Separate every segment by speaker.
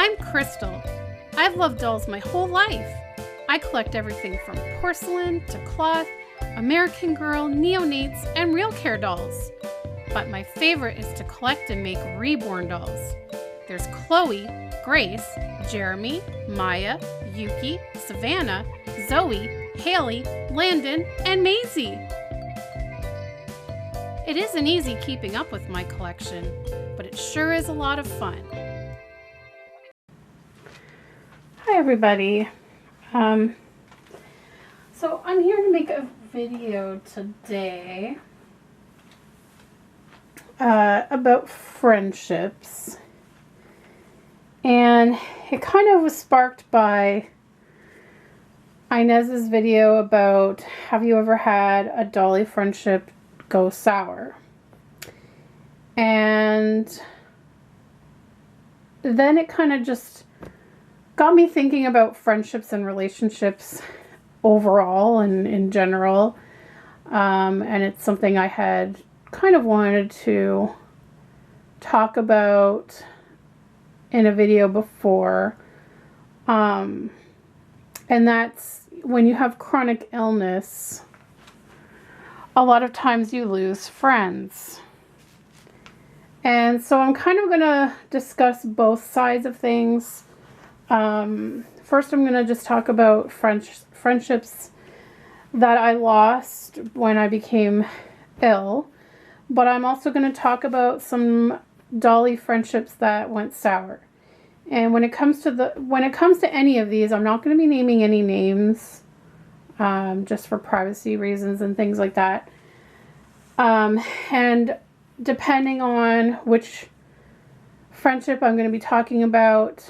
Speaker 1: I'm Krystle. I've loved dolls my whole life. I collect everything from porcelain to cloth, American Girl, neonates, and real care dolls. But my favorite is to collect and make Reborn dolls. There's Chloe, Grace, Jeremy, Maya, Yuki, Savannah, Zoe, Haley, Landon, and Maisie. It isn't easy keeping up with my collection, but it sure is a lot of fun. Hi everybody. So I'm here to make a video today about friendships, and it kind of was sparked by Inez's video about have you ever had a dolly friendship go sour, and then it kind of just got me thinking about friendships and relationships overall and in general, and it's something I had kind of wanted to talk about in a video before, and that's when you have chronic illness, a lot of times you lose friends. And so I'm kind of going to discuss both sides of things. First, I'm going to just talk about friendships that I lost when I became ill, but I'm also going to talk about some dolly friendships that went sour. And when it comes to any of these, I'm not going to be naming any names, just for privacy reasons and things like that. And depending on which friendship I'm going to be talking about,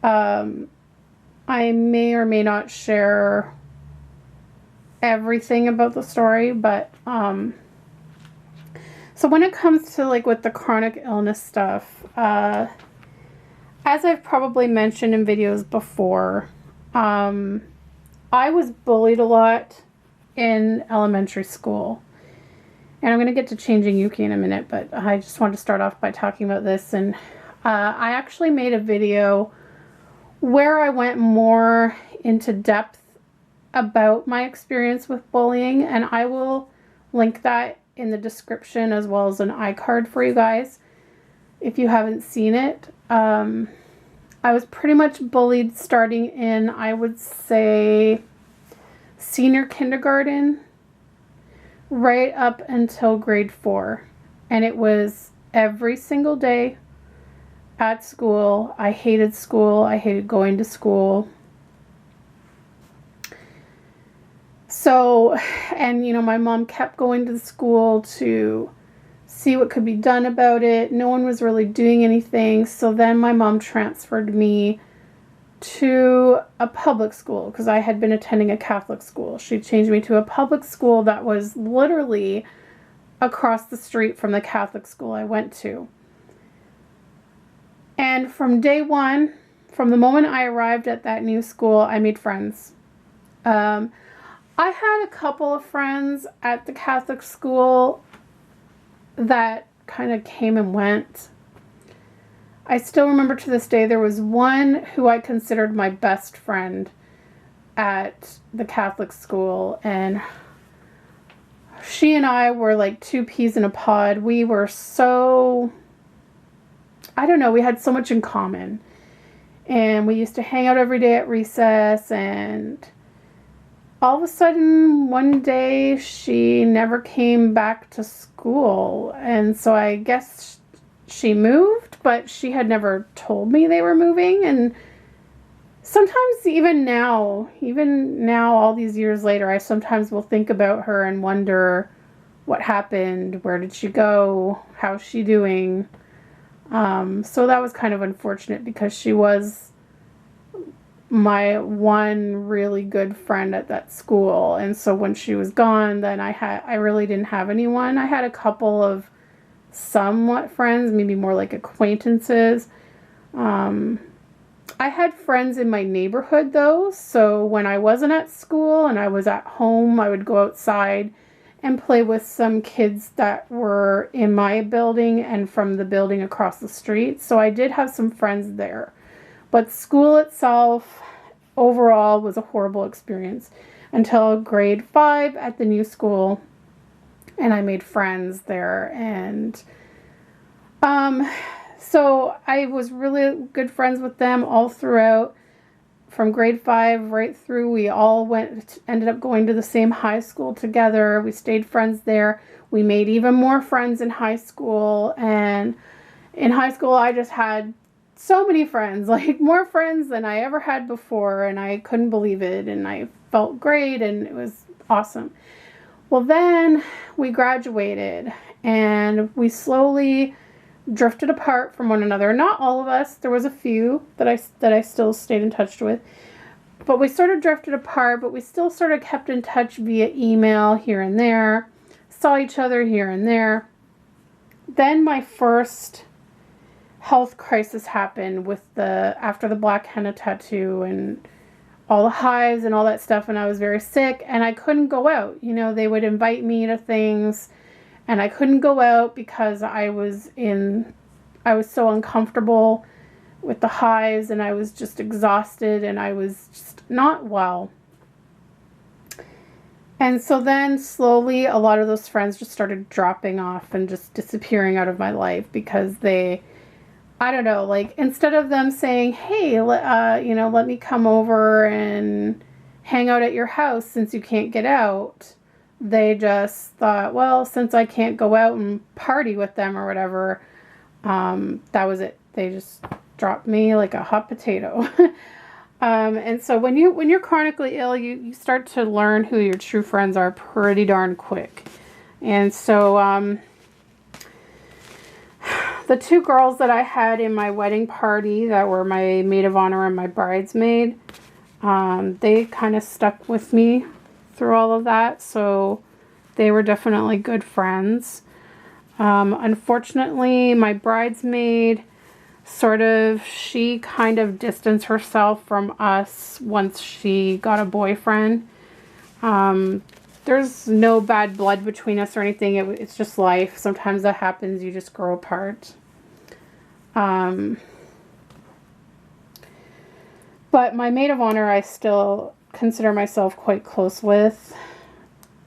Speaker 1: I may or may not share everything about the story, but so when it comes to like with the chronic illness stuff, as I've probably mentioned in videos before, I was bullied a lot in elementary school. And I'm going to get to changing Yuki in a minute, but I just wanted to start off by talking about this. And I actually made a video where I went more into depth about my experience with bullying, and I will link that in the description as well as an iCard for you guys if you haven't seen it. I was pretty much bullied starting in, I would say, senior kindergarten right up until grade 4, and it was every single day at school. I hated school. I hated going to school. So, and you know, my mom kept going to the school to see what could be done about it. No one was really doing anything. So then my mom transferred me to a public school because I had been attending a Catholic school. She changed me to a public school that was literally across the street from the Catholic school I went to. And from day one, from the moment I arrived at that new school, I made friends. I had a couple of friends at the Catholic school that kind of came and went. I still remember to this day there was one who I considered my best friend at the Catholic school, and she and I were like two peas in a pod. We were so, I don't know, we had so much in common. And we used to hang out every day at recess, and all of a sudden one day she never came back to school. And so I guess she moved, but she had never told me they were moving. And sometimes even now all these years later, I sometimes will think about her and wonder what happened, where did she go, how's she doing. So that was kind of unfortunate because she was my one really good friend at that school. And so when she was gone, then I really didn't have anyone. I had a couple of somewhat friends, maybe more like acquaintances. I had friends in my neighborhood though, so when I wasn't at school and I was at home, I would go outside and play with some kids that were in my building and from the building across the street. So I did have some friends there. But school itself, overall, was a horrible experience until grade 5 at the new school. And I made friends there. And so I was really good friends with them all throughout. From grade 5 right through, we all ended up going to the same high school together. We stayed friends there. We made even more friends in high school. And in high school, I just had so many friends, like more friends than I ever had before. And I couldn't believe it. And I felt great and it was awesome. Well, then we graduated and we slowly drifted apart from one another. Not all of us. There was a few that I still stayed in touch with. But we sort of drifted apart, but we still sort of kept in touch via email here and there. Saw each other here and there. Then my first health crisis happened with after the black henna tattoo and all the hives and all that stuff, and I was very sick and I couldn't go out. You know, they would invite me to things and I couldn't go out because I was so uncomfortable with the hives and I was just exhausted and I was just not well. And so then slowly a lot of those friends just started dropping off and just disappearing out of my life because they, I don't know, like instead of them saying, hey, let me come over and hang out at your house since you can't get out, they just thought, well, since I can't go out and party with them or whatever, that was it. They just dropped me like a hot potato. And so when you're chronically ill, you start to learn who your true friends are pretty darn quick. And so the two girls that I had in my wedding party that were my maid of honor and my bridesmaid, they kind of stuck with me through all of that. So they were definitely good friends. Unfortunately, my bridesmaid, she kind of distanced herself from us once she got a boyfriend. There's no bad blood between us or anything. It's just life. Sometimes that happens. You just grow apart. But my maid of honor, I still consider myself quite close with.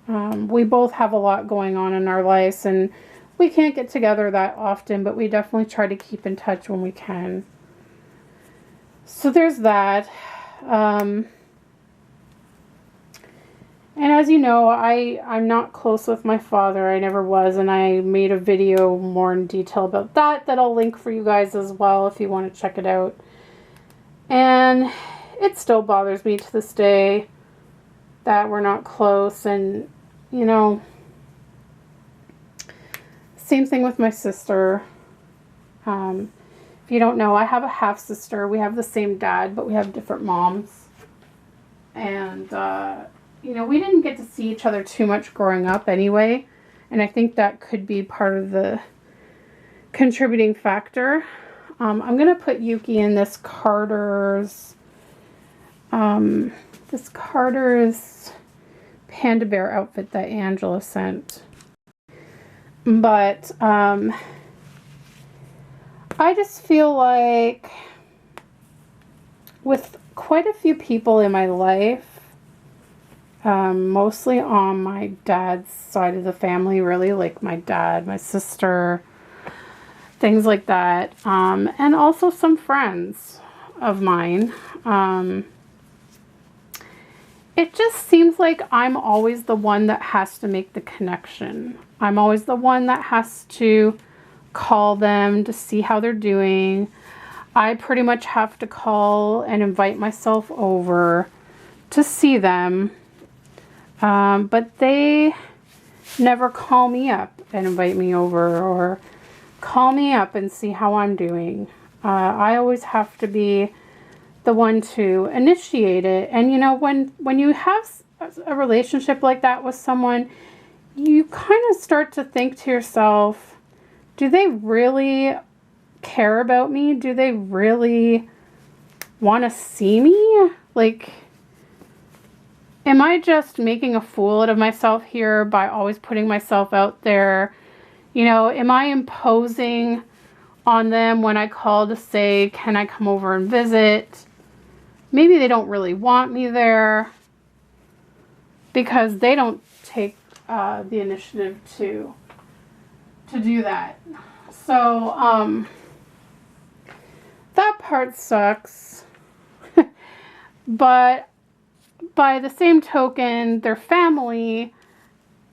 Speaker 1: We both have a lot going on in our lives, and we can't get together that often, but we definitely try to keep in touch when we can. So there's that. And as you know, I'm not close with my father. I never was, and I made a video more in detail about that I'll link for you guys as well if you want to check it out. And it still bothers me to this day that we're not close. And, you know, same thing with my sister. If you don't know, I have a half sister. We have the same dad, but we have different moms. And, you know, we didn't get to see each other too much growing up anyway. And I think that could be part of the contributing factor. I'm going to put Yuki in this Carter's Panda Bear outfit that Angela sent. But I just feel like with quite a few people in my life, mostly on my dad's side of the family, really, like my dad, my sister, things like that, and also some friends of mine. It just seems like I'm always the one that has to make the connection. I'm always the one that has to call them to see how they're doing. I pretty much have to call and invite myself over to see them. But they never call me up and invite me over or call me up and see how I'm doing. I always have to be the one to initiate it. And you know, when you have a relationship like that with someone, you kind of start to think to yourself, do they really care about me? Do they really want to see me? Like, am I just making a fool out of myself here by always putting myself out there? You know, am I imposing on them when I call to say, can I come over and visit? Maybe they don't really want me there because they don't take the initiative to do that. So, that part sucks. But by the same token, they're family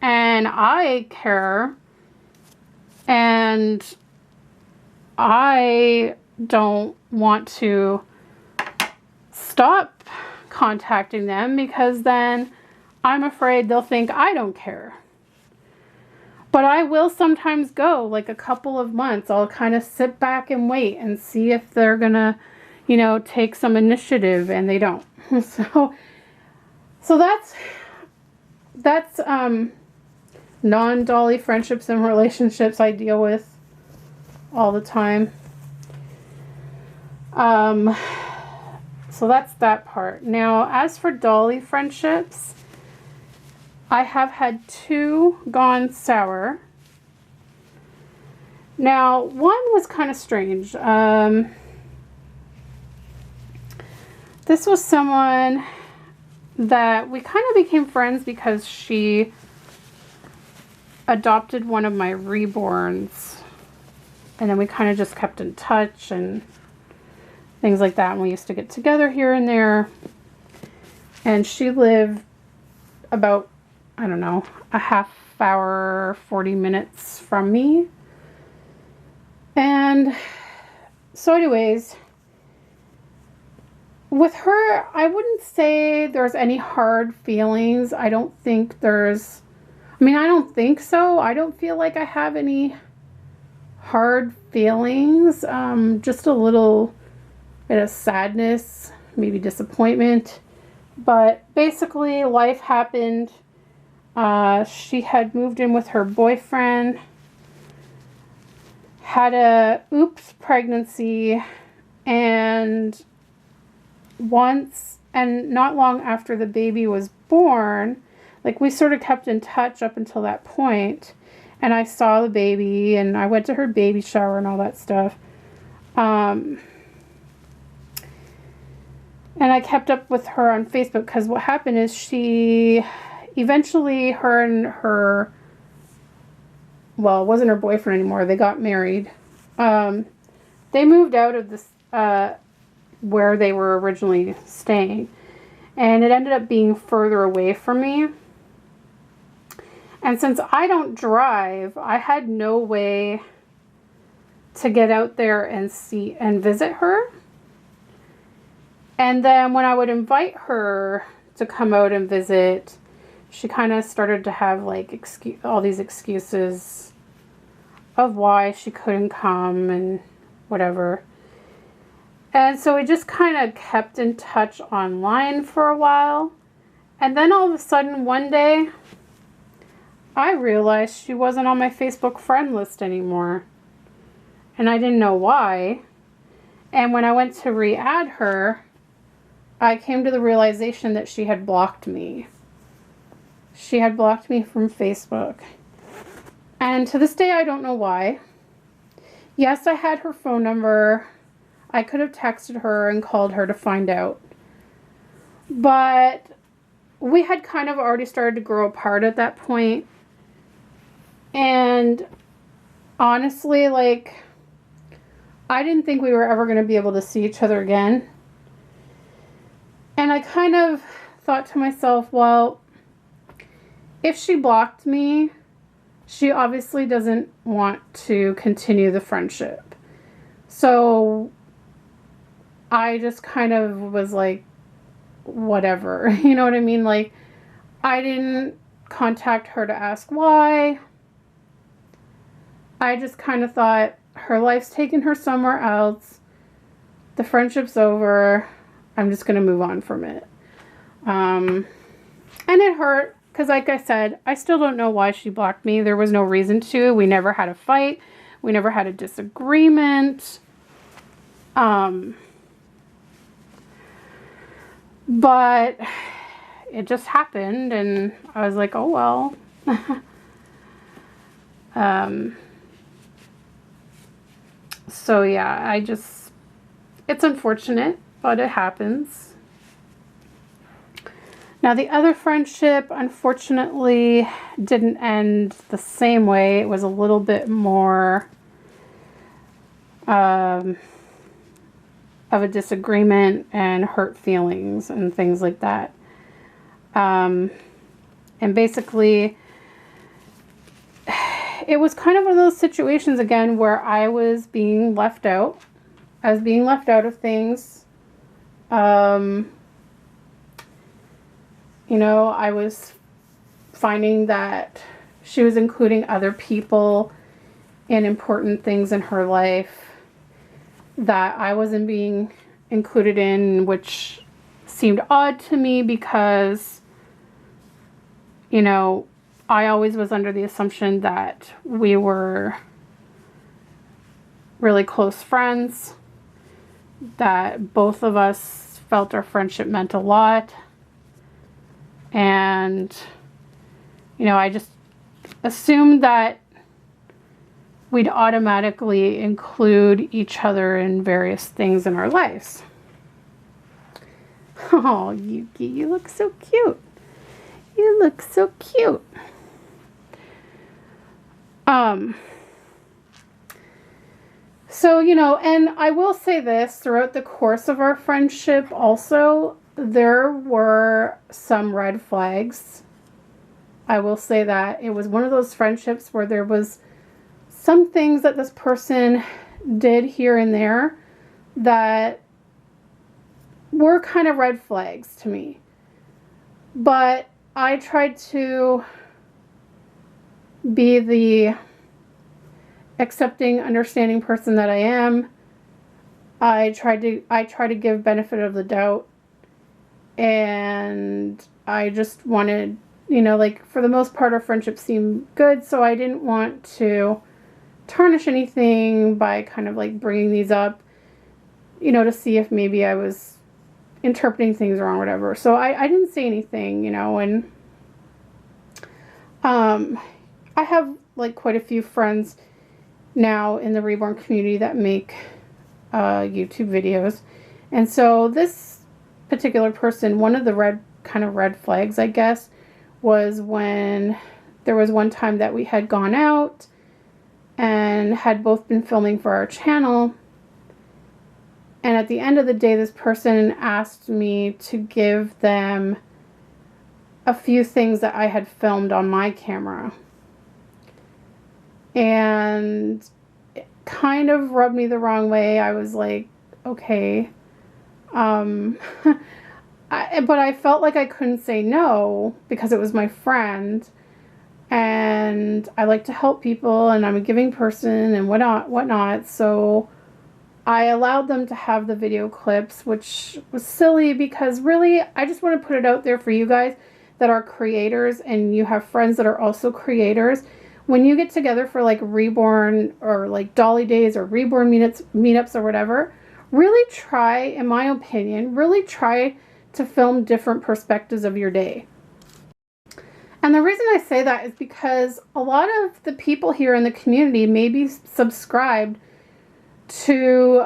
Speaker 1: and I care, and I don't want to stop contacting them because then I'm afraid they'll think I don't care. But I will sometimes go, like a couple of months. I'll kind of sit back and wait and see if they're gonna, you know, take some initiative, and they don't. So that's non-Dolly friendships and relationships I deal with all the time. So that's that part. Now, as for Dolly friendships, I have had 2 gone sour. Now, one was kind of strange. This was someone that we kind of became friends because she adopted one of my reborns. And then we kind of just kept in touch and things like that. And we used to get together here and there. And she lived about, I don't know, a half hour, 40 minutes from me. And so anyways, with her, I wouldn't say there's any hard feelings. I don't think I don't think so. I don't feel like I have any hard feelings. Just a little bit of sadness, maybe disappointment. But basically, life happened. She had moved in with her boyfriend, had a oops pregnancy, and not long after the baby was born, like we sort of kept in touch up until that point, and I saw the baby and I went to her baby shower and all that stuff. And I kept up with her on Facebook because what happened is she eventually, her and her, well, it wasn't her boyfriend anymore, they got married. They moved out of this where they were originally staying, and it ended up being further away from me. And since I don't drive, I had no way to get out there and see and visit her. And then when I would invite her to come out and visit, she kind of started to have like all these excuses of why she couldn't come and whatever. And so we just kind of kept in touch online for a while. And then all of a sudden one day, I realized she wasn't on my Facebook friend list anymore. And I didn't know why. And when I went to re-add her, I came to the realization that she had blocked me. She had blocked me from Facebook. And to this day, I don't know why. Yes, I had her phone number. I could have texted her and called her to find out. But we had kind of already started to grow apart at that point. And honestly, like, I didn't think we were ever going to be able to see each other again. And I kind of thought to myself, well, if she blocked me, she obviously doesn't want to continue the friendship. So I just kind of was like, whatever. You know what I mean? Like, I didn't contact her to ask why. I just kind of thought her life's taken her somewhere else. The friendship's over. I'm just going to move on from it. And it hurt because, like I said, I still don't know why she blocked me. There was no reason to. We never had a fight. We never had a disagreement. But it just happened, and I was like, oh well. So yeah, it's unfortunate, but it happens. Now the other friendship, unfortunately, didn't end the same way. It was a little bit more of a disagreement and hurt feelings and things like that. And basically, it was kind of one of those situations again where I was being left out. I was being left out of things. You know, I was finding that she was including other people in important things in her life that I wasn't being included in, which seemed odd to me because, you know, I always was under the assumption that we were really close friends, that both of us felt our friendship meant a lot. And, you know, I just assumed that we'd automatically include each other in various things in our lives. Oh, Yuki, you look so cute. You look so cute. So, you know, and I will say this, throughout the course of our friendship also, there were some red flags. I will say that it was one of those friendships where there was some things that this person did here and there that were kind of red flags to me. But I tried to be the accepting, understanding person that I am. I try to give benefit of the doubt, and I just wanted, you know, like, for the most part our friendship seemed good, so I didn't want to tarnish anything by kind of like bringing these up, you know, to see if maybe I was interpreting things wrong or whatever. So I didn't say anything, you know. And I have like quite a few friends now in the Reborn community that make YouTube videos. And so this particular person, one of the red flags, I guess, was when there was one time that we had gone out and had both been filming for our channel. And at the end of the day, this person asked me to give them a few things that I had filmed on my camera. And it kind of rubbed me the wrong way. I was like, okay. But I felt like I couldn't say no because it was my friend. And I like to help people, and I'm a giving person and whatnot. So I allowed them to have the video clips, which was silly because really I just want to put it out there for you guys that are creators and you have friends that are also creators. When you get together for like Reborn or like Dolly Days or Reborn meetups or whatever, really try, in my opinion, really try to film different perspectives of your day. And the reason I say that is because a lot of the people here in the community may be subscribed to,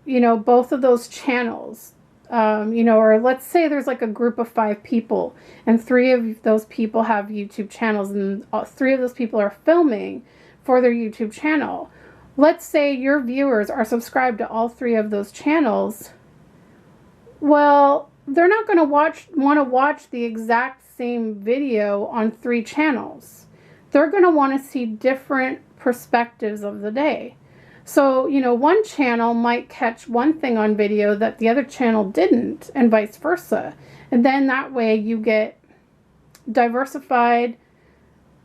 Speaker 1: you know, both of those channels. You know, or let's say there's like a group of 5 people and 3 of those people have YouTube channels and 3 of those people are filming for their YouTube channel. Let's say your viewers are subscribed to all 3 of those channels. Well, they're not going to want to watch the exact same video on 3 channels. They're going to want to see different perspectives of the day. So, you know, one channel might catch one thing on video that the other channel didn't, and vice versa. And then that way you get diversified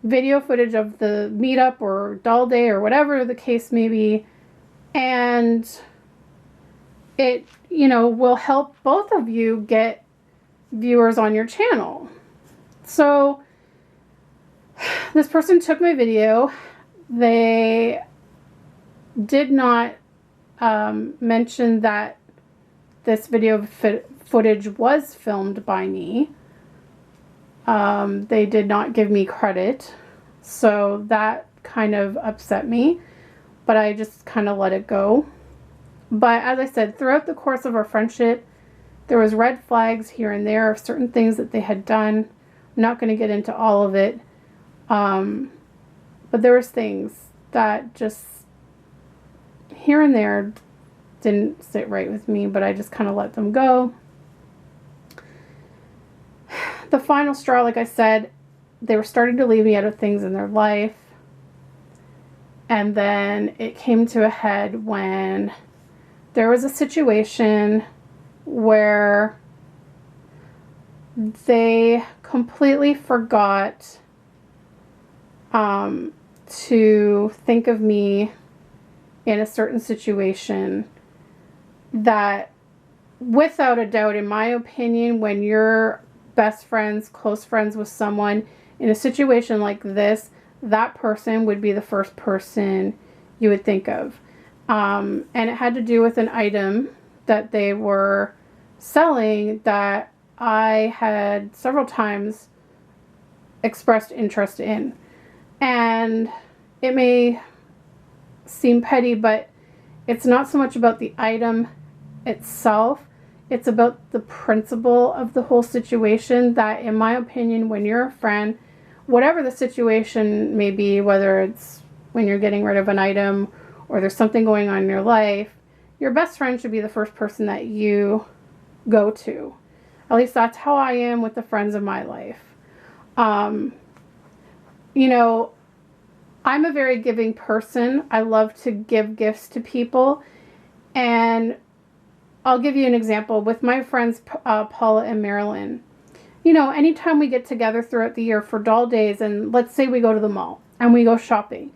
Speaker 1: video footage of the meetup or doll day or whatever the case may be. And it, you know, will help both of you get viewers on your channel. So this person took my video. They did not mention that this video footage was filmed by me. They did not give me credit. So that kind of upset me, but I just kind of let it go. But as I said, throughout the course of our friendship, there was red flags here and there of certain things that they had done. I'm not going to get into all of it. But there was things that just here and there didn't sit right with me, but I just kind of let them go. The final straw, like I said, they were starting to leave me out of things in their life. And then it came to a head when there was a situation where they completely forgot to think of me in a certain situation that, without a doubt, in my opinion, when you're best friends, close friends with someone in a situation like this, that person would be the first person you would think of. And it had to do with an item that they were selling that I had several times expressed interest in. And it may seem petty, but it's not so much about the item itself. It's about the principle of the whole situation that, in my opinion, when you're a friend, whatever the situation may be, whether it's when you're getting rid of an item or there's something going on in your life, your best friend should be the first person that you go to. At least that's how I am with the friends of my life. You know, I'm a very giving person. I love to give gifts to people. And I'll give you an example with my friends, Paula and Marilyn. You know, anytime we get together throughout the year for doll days, and let's say we go to the mall and we go shopping,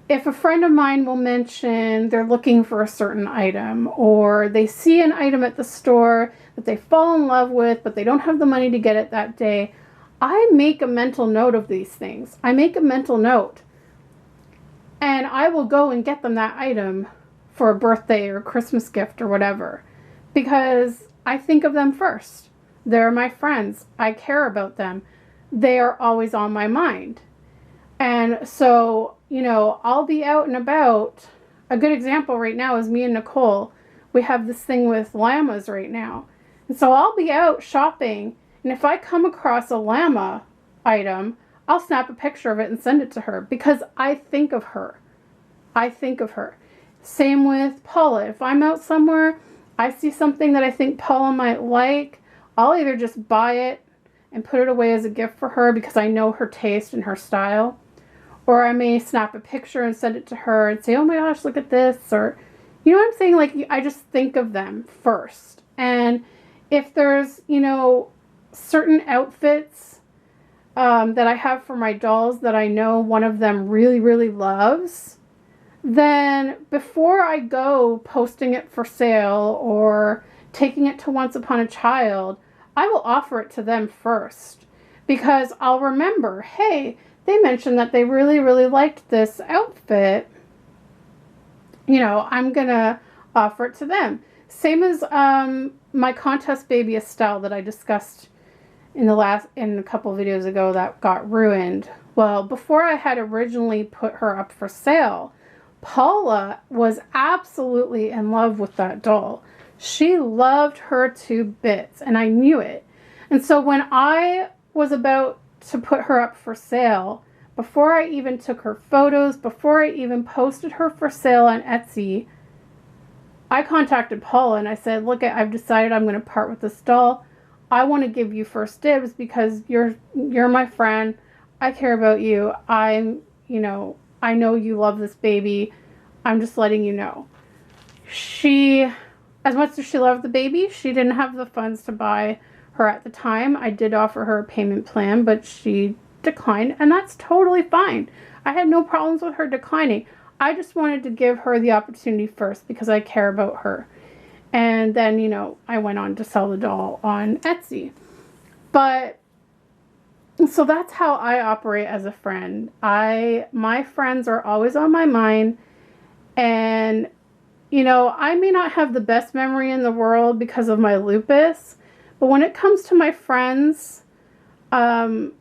Speaker 1: if a friend of mine will mention they're looking for a certain item, or they see an item at the store that they fall in love with, but they don't have the money to get it that day, I make a mental note of these things. I make a mental note. And I will go and get them that item for a birthday or a Christmas gift or whatever. Because I think of them first. They're my friends. I care about them. They are always on my mind. And so, you know, I'll be out and about. A good example right now is me and Nicole. We have this thing with llamas right now. And so I'll be out shopping. And if I come across a llama item, I'll snap a picture of it and send it to her because I think of her. I think of her. Same with Paula. If I'm out somewhere, I see something that I think Paula might like, I'll either just buy it and put it away as a gift for her because I know her taste and her style, or I may snap a picture and send it to her and say, oh my gosh, look at this, or, you know what I'm saying? Like, I just think of them first. And if there's, you know, certain outfits that I have for my dolls that I know one of them really, really loves, then before I go posting it for sale or taking it to Once Upon a Child, I will offer it to them first because I'll remember, hey, they mentioned that they really, really liked this outfit. You know, I'm going to offer it to them. Same as my contest baby Estelle that I discussed in a couple videos ago that got ruined. Well, before I had originally put her up for sale, Paula was absolutely in love with that doll. She loved her to bits, and I knew it. And so when I was about to put her up for sale, before I even took her photos, before I even posted her for sale on Etsy, I contacted Paula and I said, look, I've decided I'm going to part with this doll. I want to give you first dibs because you're my friend. I care about you. I know you love this baby. I'm just letting you know. She, as much as she loved the baby, she didn't have the funds to buy her at the time. I did offer her a payment plan, but she declined, and that's totally fine. I had no problems with her declining. I just wanted to give her the opportunity first because I care about her. And then, you know, I went on to sell the doll on Etsy. But so that's how I operate as a friend. My friends are always on my mind. And, you know, I may not have the best memory in the world because of my lupus. But when it comes to my friends, and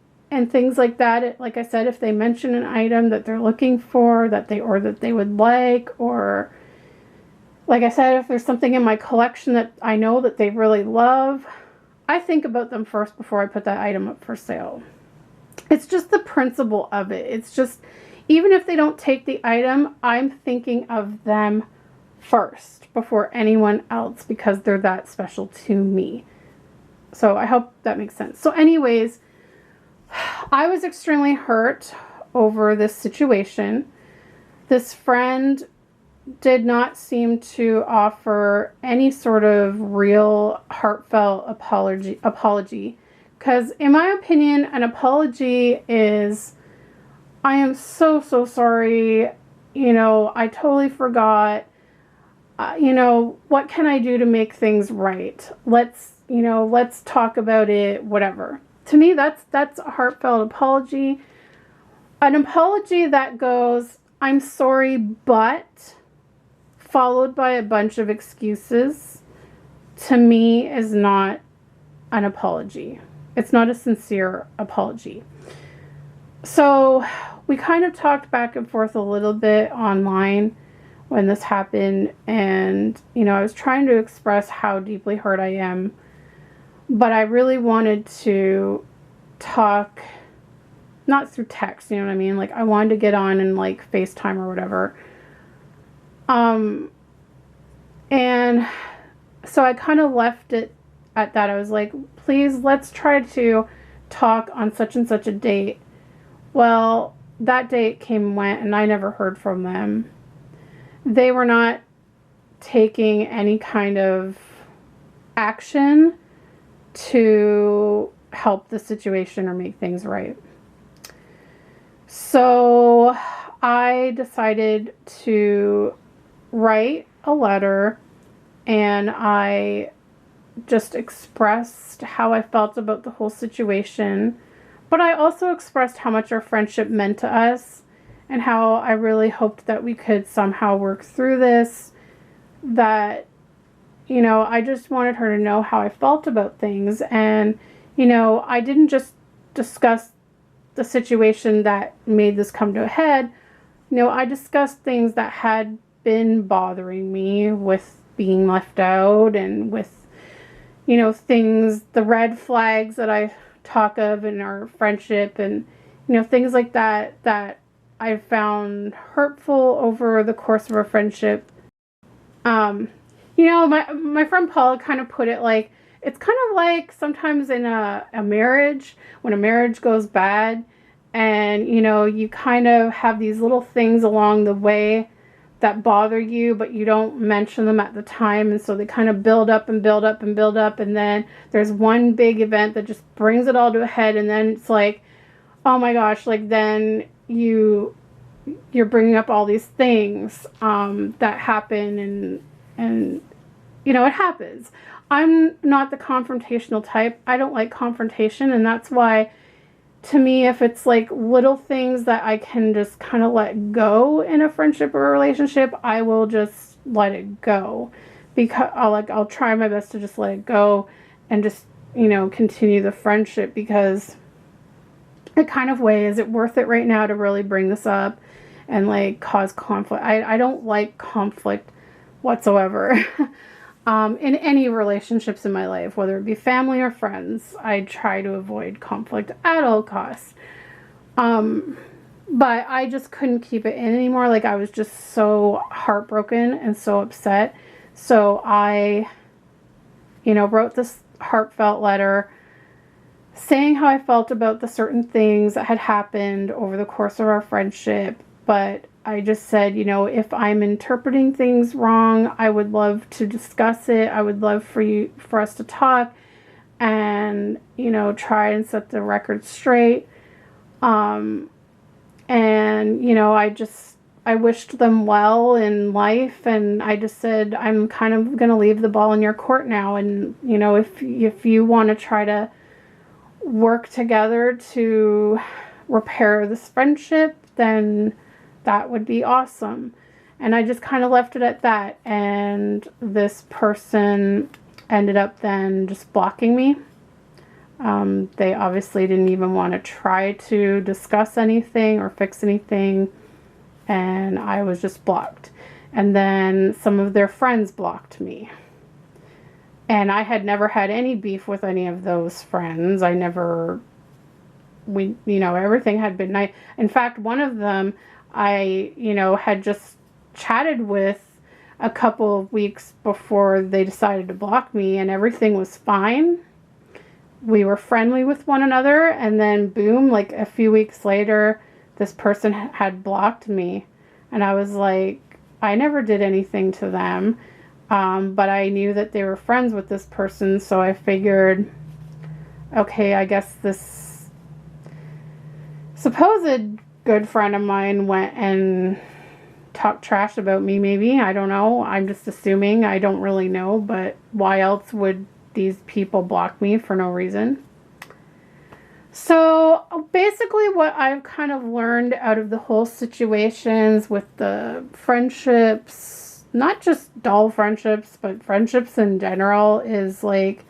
Speaker 1: things like that, like I said, if they mention an item that they're looking for, that they would like, or like I said, if there's something in my collection that I know that they really love, I think about them first before I put that item up for sale. It's just the principle of it. It's just, even if they don't take the item, I'm thinking of them first before anyone else, because they're that special to me. So I hope that makes sense. So anyways, I was extremely hurt over this situation. This friend did not seem to offer any sort of real heartfelt apology. Because in my opinion, an apology is, I am so sorry, I totally forgot, what can I do to make things right? Let's talk about it, whatever. To me, that's a heartfelt apology. An apology that goes, I'm sorry, but, followed by a bunch of excuses, to me is not an apology. It's not a sincere apology. So we kind of talked back and forth a little bit online when this happened, and I was trying to express how deeply hurt I am, but I really wanted to talk, not through text, you know what I mean? Like, I wanted to get on and like FaceTime or whatever. And so I kind of left it at that. I was like, please, let's try to talk on such and such a date. Well, that date came and went, and I never heard from them. They were not taking any kind of action to help the situation or make things right. So I decided to write a letter, and I just expressed how I felt about the whole situation, but I also expressed how much our friendship meant to us and how I really hoped that we could somehow work through this, that, I just wanted her to know how I felt about things. And, I didn't just discuss the situation that made this come to a head. I discussed things that had been bothering me, with being left out, and with, things, the red flags that I talk of in our friendship, and, things like that, that I found hurtful over the course of our friendship. My friend Paula kind of put it like, it's kind of like sometimes in a marriage, when a marriage goes bad, and, you kind of have these little things along the way that bother you, but you don't mention them at the time, and so they kind of build up and build up and build up, and then there's one big event that just brings it all to a head, and then it's like, oh my gosh, like then you're bringing up all these things that happen, and it happens. I'm not the confrontational type. I don't like confrontation, and that's why, to me, if it's like little things that I can just kind of let go in a friendship or a relationship, I will just let it go, because I'll try my best to just let it go and just, continue the friendship, because it kind of way, is it worth it right now to really bring this up and like cause conflict? I don't like conflict whatsoever. In any relationships in my life, whether it be family or friends, I try to avoid conflict at all costs. But I just couldn't keep it in anymore. Like, I was just so heartbroken and so upset. So I, wrote this heartfelt letter saying how I felt about the certain things that had happened over the course of our friendship. But I just said, if I'm interpreting things wrong, I would love to discuss it. I would love for us to talk and, try and set the record straight. And, I wished them well in life, and I just said, I'm kind of going to leave the ball in your court now. And, if you want to try to work together to repair this friendship, then that would be awesome. And I just kind of left it at that. And this person ended up then just blocking me. They obviously didn't even want to try to discuss anything or fix anything, and I was just blocked. And then some of their friends blocked me. And I had never had any beef with any of those friends. Everything had been nice. In fact, one of them I, had just chatted with a couple of weeks before they decided to block me, and everything was fine. We were friendly with one another, and then boom, like a few weeks later, this person had blocked me. And I was like, I never did anything to them, but I knew that they were friends with this person, so I figured, okay, I guess this supposed good friend of mine went and talked trash about me, maybe. I don't know. I'm just assuming. I don't really know, but why else would these people block me for no reason? So basically what I've kind of learned out of the whole situations with the friendships, not just doll friendships, but friendships in general, is like,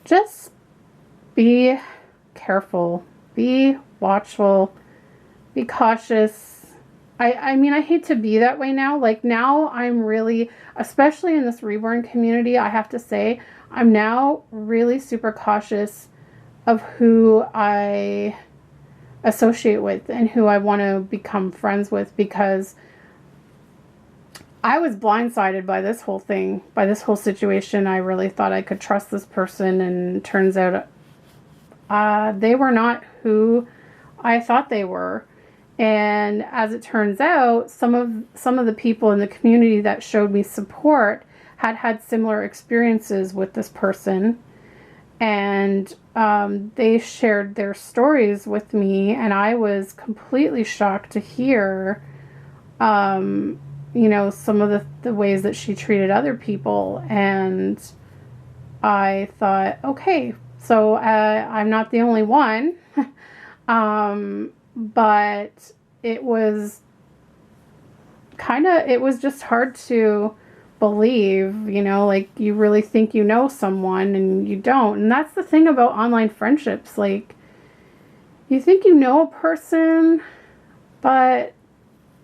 Speaker 1: just be careful, be watchful, be cautious. I mean, I hate to be that way now. Like now I'm really, especially in this Reborn community, I have to say, I'm now really super cautious of who I associate with and who I want to become friends with, because I was blindsided by this whole thing, by this whole situation. I really thought I could trust this person, and turns out they were not who I thought they were. And as it turns out, some of the people in the community that showed me support had similar experiences with this person, and they shared their stories with me, and I was completely shocked to hear some of the ways that she treated other people. And I thought, okay, so I'm not the only one. But it was just hard to believe, like you really think you know someone and you don't. And that's the thing about online friendships. Like, you think you know a person, but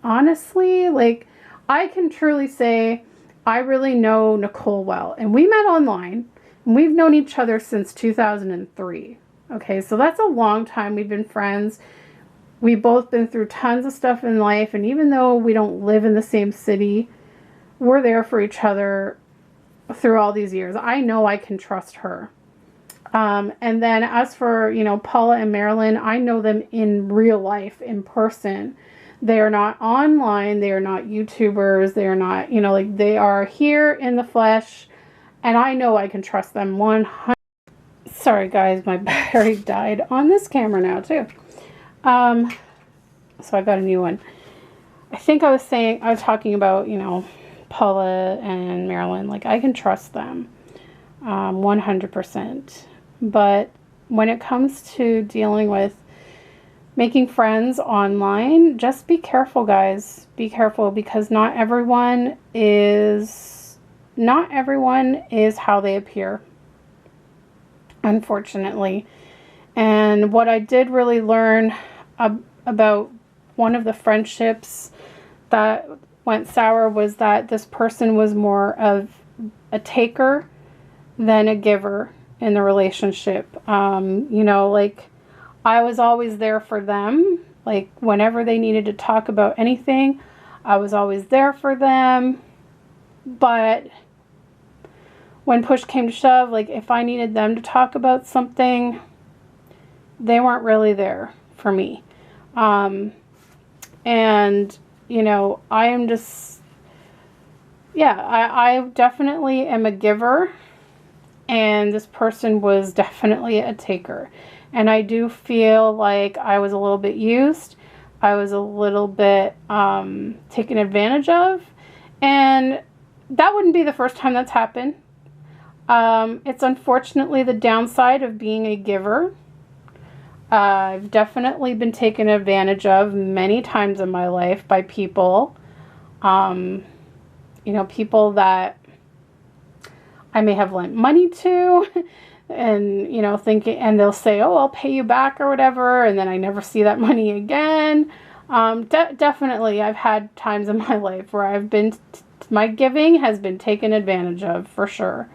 Speaker 1: honestly, like, I can truly say I really know Nicole well. And we met online, and we've known each other since 2003. Okay, so that's a long time we've been friends. We've both been through tons of stuff in life, and even though we don't live in the same city, we're there for each other through all these years. I know I can trust her. And then as for, Paula and Marilyn, I know them in real life, in person. They are not online. They are not YouTubers. They are not, they are here in the flesh, and I know I can trust them 100%. Sorry guys, my battery died on this camera now too. So I got a new one. I was talking about, Paula and Marilyn. Like, I can trust them 100%. But when it comes to dealing with making friends online, just be careful, guys. Be careful, because not everyone is how they appear, unfortunately. And what I did really learn about one of the friendships that went sour was that this person was more of a taker than a giver in the relationship. Like, I was always there for them. Like, whenever they needed to talk about anything, I was always there for them. But when push came to shove, like, if I needed them to talk about something, they weren't really there for me. I am just, I definitely am a giver, and this person was definitely a taker. And I do feel like I was a little bit used. I was a little bit taken advantage of. And that wouldn't be the first time that's happened. It's unfortunately the downside of being a giver. I've definitely been taken advantage of many times in my life by people. People that I may have lent money to, and, you know, thinking, and they'll say, oh, I'll pay you back or whatever, and then I never see that money again. Definitely, I've had times in my life where I've been, my giving has been taken advantage of, for sure.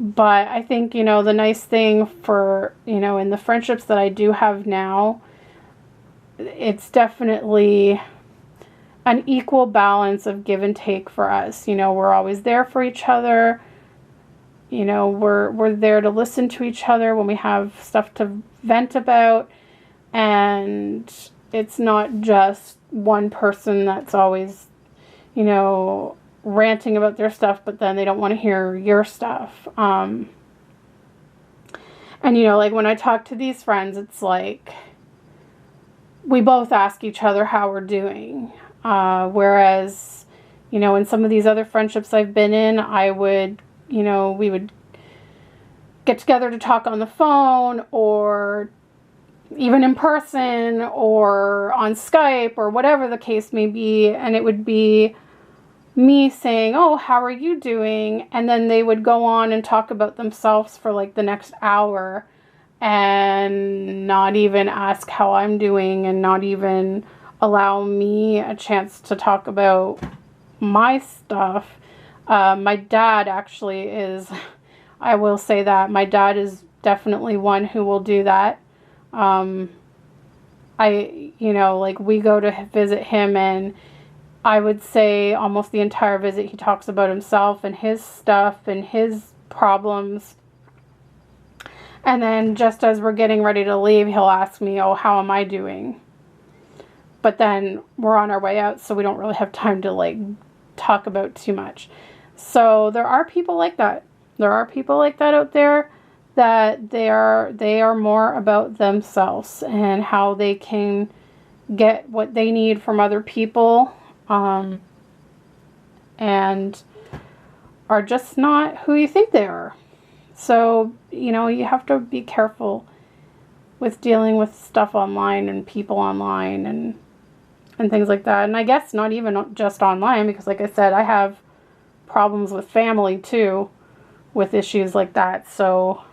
Speaker 1: But I think, you know, the nice thing for, you know, in the friendships that I do have now, it's definitely an equal balance of give and take for us. You know, we're always there for each other. You know, we're there to listen to each other when we have stuff to vent about. And it's not just one person that's always, you know, ranting about their stuff, but then they don't want to hear your stuff. And, you know, like when I talk to these friends, it's like we both ask each other how we're doing. Whereas, you know, in some of these other friendships I've been in, I would, you know, we would get together to talk on the phone or even in person or on Skype or whatever the case may be. And it would be me saying, oh, how are you doing? And then they would go on and talk about themselves for like the next hour and not even ask how I'm doing and not even allow me a chance to talk about my stuff. My dad actually is, I will say that, my dad is definitely one who will do that. You know, like we go to visit him and I would say almost the entire visit he talks about himself and his stuff and his problems. And then just as we're getting ready to leave, he'll ask me, oh, how am I doing? But then we're on our way out, so we don't really have time to like talk about too much. So there are people like that. There are people like that out there, that they are more about themselves and how they can get what they need from other people, and are just not who you think they are. So, you know, you have to be careful with dealing with stuff online and people online and things like that. And I guess not even just online, because like I said, I have problems with family too, with issues like that. So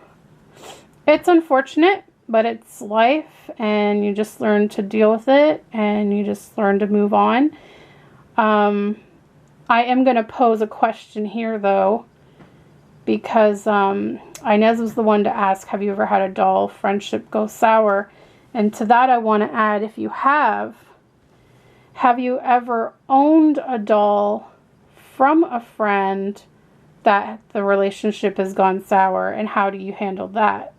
Speaker 1: it's unfortunate, but it's life, and you just learn to deal with it, and you just learn to move on. I am going to pose a question here, though, because Inez was the one to ask, have you ever had a dull friendship go sour? And to that I want to add, if you have you ever owned a doll from a friend that the relationship has gone sour, and how do you handle that?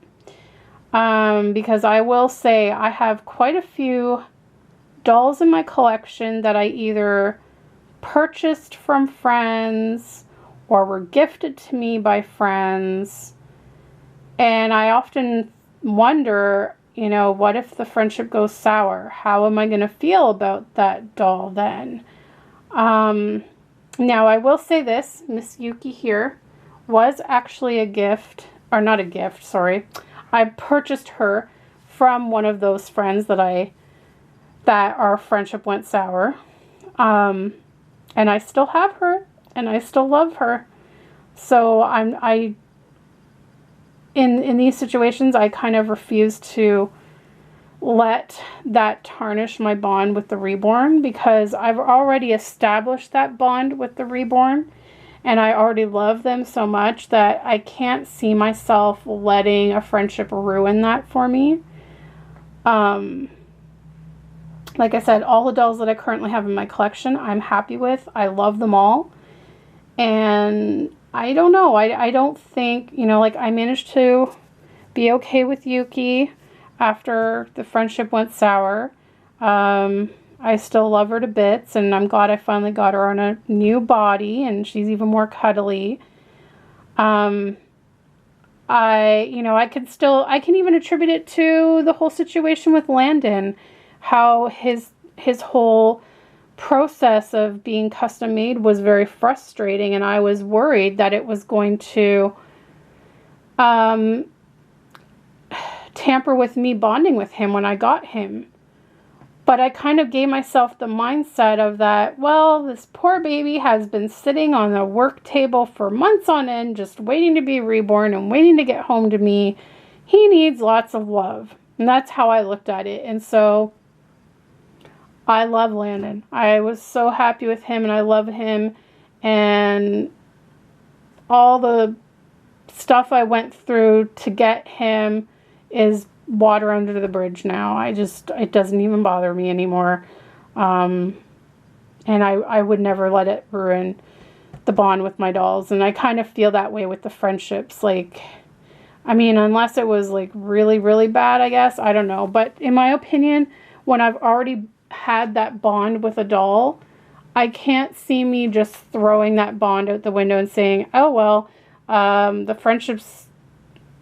Speaker 1: Because I will say I have quite a few dolls in my collection that I either purchased from friends or were gifted to me by friends. And I often wonder, you know, what if the friendship goes sour? How am I going to feel about that doll then? Now, I will say this, Miss Yuki here was actually a gift, or not a gift, sorry. I purchased her from one of those friends that our friendship went sour. And I still have her, and I still love her. So in these situations, I kind of refuse to let that tarnish my bond with the Reborn, because I've already established that bond with the Reborn, and I already love them so much that I can't see myself letting a friendship ruin that for me. Like I said, all the dolls that I currently have in my collection, I'm happy with. I love them all. And I don't know. I don't think, you know, like I managed to be okay with Yuki after the friendship went sour. I still love her to bits, and I'm glad I finally got her on a new body, and she's even more cuddly. I can even attribute it to the whole situation with Landon, how his whole process of being custom made was very frustrating, and I was worried that it was going to tamper with me bonding with him when I got him. But I kind of gave myself the mindset of that, well, this poor baby has been sitting on the work table for months on end, just waiting to be reborn and waiting to get home to me. He needs lots of love. And that's how I looked at it. And so I love Landon. I was so happy with him, and I love him. And all the stuff I went through to get him is water under the bridge now. It doesn't even bother me anymore. And I would never let it ruin the bond with my dolls. And I kind of feel that way with the friendships. Like, I mean, unless it was like really, really bad, I guess. I don't know. But in my opinion, when I've already had that bond with a doll, I can't see me just throwing that bond out the window and saying, oh, well, the friendship's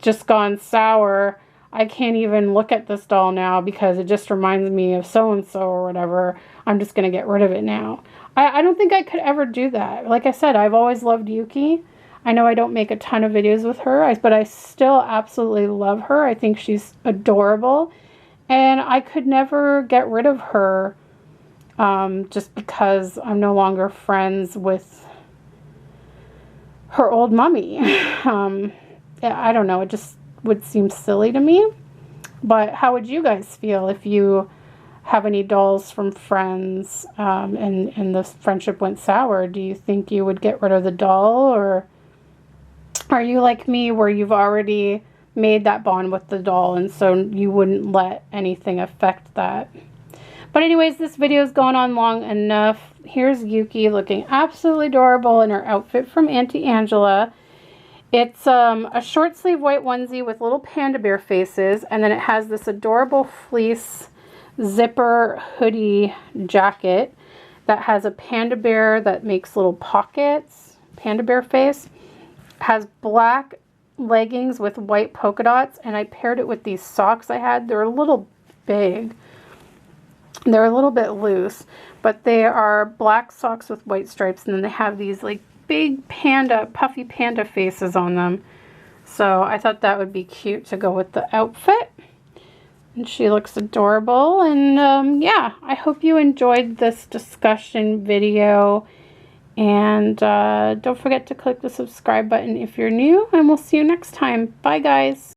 Speaker 1: just gone sour. I can't even look at this doll now because it just reminds me of so-and-so or whatever. I'm just going to get rid of it now. I don't think I could ever do that. Like I said, I've always loved Yuki. I know I don't make a ton of videos with her, but I still absolutely love her. I think she's adorable. And I could never get rid of her just because I'm no longer friends with her old mommy. I don't know. It just would seem silly to me. But how would you guys feel if you have any dolls from friends and the friendship went sour? Do you think you would get rid of the doll, or are you like me where you've already made that bond with the doll and so you wouldn't let anything affect that? But anyways, this video is going on long enough. Here's Yuki looking absolutely adorable in her outfit from Auntie Angela. It's a short sleeve white onesie with little panda bear faces, and then it has this adorable fleece zipper hoodie jacket that has a panda bear that makes little pockets, panda bear face. It has black leggings with white polka dots, and I paired it with these socks I had. They're a little big. They're a little bit loose, but they are black socks with white stripes, and then they have these like big panda, puffy panda faces on them. So I thought that would be cute to go with the outfit. And she looks adorable. And yeah, I hope you enjoyed this discussion video. And don't forget to click the subscribe button if you're new, and we'll see you next time. Bye, guys.